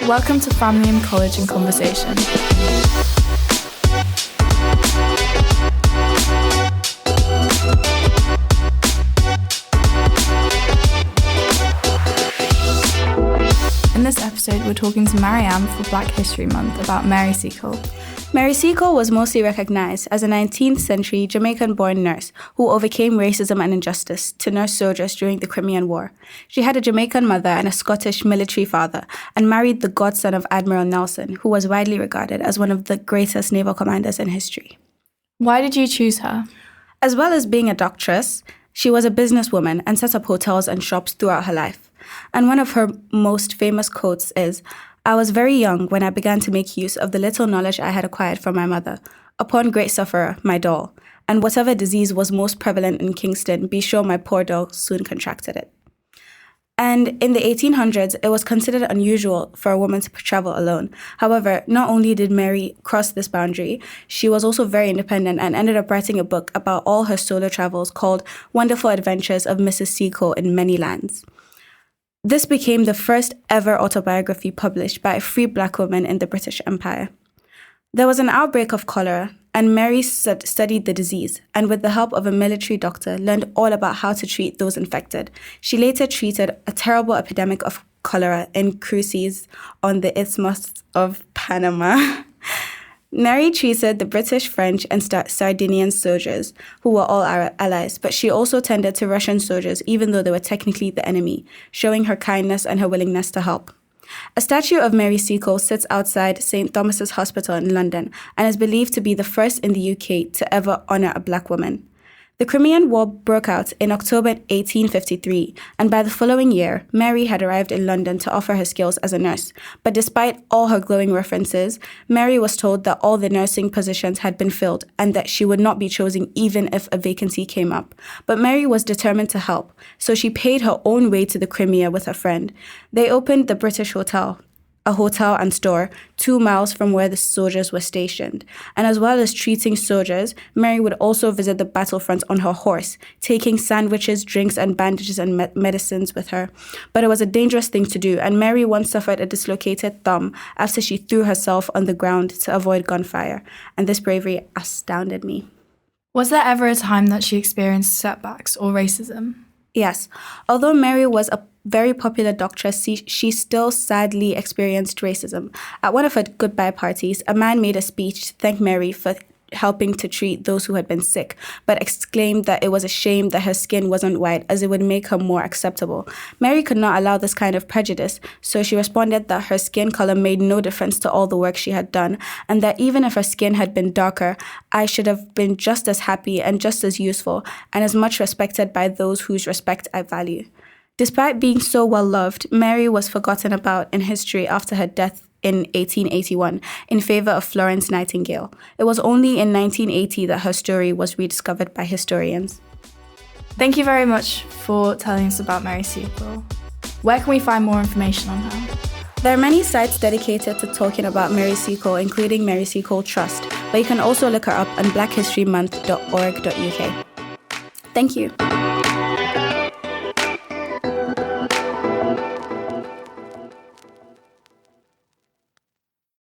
Welcome to Framlingham College In Conversation. In this episode, we're talking to Maryam for Black History Month about Mary Seacole. Mary Seacole was mostly recognized as a 19th century Jamaican-born nurse who overcame racism and injustice to nurse soldiers during the Crimean War. She had a Jamaican mother and a Scottish military father and married the godson of Admiral Nelson, who was widely regarded as one of the greatest naval commanders in history. Why did you choose her? As well as being a doctress, she was a businesswoman and set up hotels and shops throughout her life. And one of her most famous quotes is, "I was very young when I began to make use of the little knowledge I had acquired from my mother. Upon great sufferer, my doll, and whatever disease was most prevalent in Kingston, be sure my poor doll soon contracted it." And in the 1800s, it was considered unusual for a woman to travel alone. However, not only did Mary cross this boundary, she was also very independent and ended up writing a book about all her solo travels called Wonderful Adventures of Mrs. Seacole in Many Lands. This became the first ever autobiography published by a free Black woman in the British Empire. There was an outbreak of cholera, and Mary studied the disease, and with the help of a military doctor, learned all about how to treat those infected. She later treated a terrible epidemic of cholera in cruises on the Isthmus of Panama. Mary treated the British, French, and Sardinian soldiers, who were all our allies, but she also tended to Russian soldiers, even though they were technically the enemy, showing her kindness and her willingness to help. A statue of Mary Seacole sits outside St. Thomas's Hospital in London and is believed to be the first in the UK to ever honour a Black woman. The Crimean War broke out in October 1853, and by the following year, Mary had arrived in London to offer her skills as a nurse. But despite all her glowing references, Mary was told that all the nursing positions had been filled and that she would not be chosen even if a vacancy came up. But Mary was determined to help, so she paid her own way to the Crimea with a friend. They opened the British Hotel, a hotel and store 2 miles from where the soldiers were stationed. And as well as treating soldiers, Mary would also visit the battlefront on her horse, taking sandwiches, drinks, and bandages and medicines with her. But it was a dangerous thing to do, and Mary once suffered a dislocated thumb after she threw herself on the ground to avoid gunfire. And this bravery astounded me. Was there ever a time that she experienced setbacks or racism? Yes. Although Mary was a very popular doctress, she still sadly experienced racism. At one of her goodbye parties, a man made a speech to thank Mary for helping to treat those who had been sick, but exclaimed that it was a shame that her skin wasn't white as it would make her more acceptable. Mary could not allow this kind of prejudice, so she responded that her skin color made no difference to all the work she had done, and that even if her skin had been darker, I should have been just as happy and just as useful and as much respected by those whose respect I value. Despite being so well loved, Mary was forgotten about in history after her death in 1881 in favor of Florence Nightingale. It was only in 1980 that her story was rediscovered by historians. Thank you very much for telling us about Mary Seacole. Where can we find more information on her? There are many sites dedicated to talking about Mary Seacole, including Mary Seacole Trust, but you can also look her up on blackhistorymonth.org.uk. Thank you.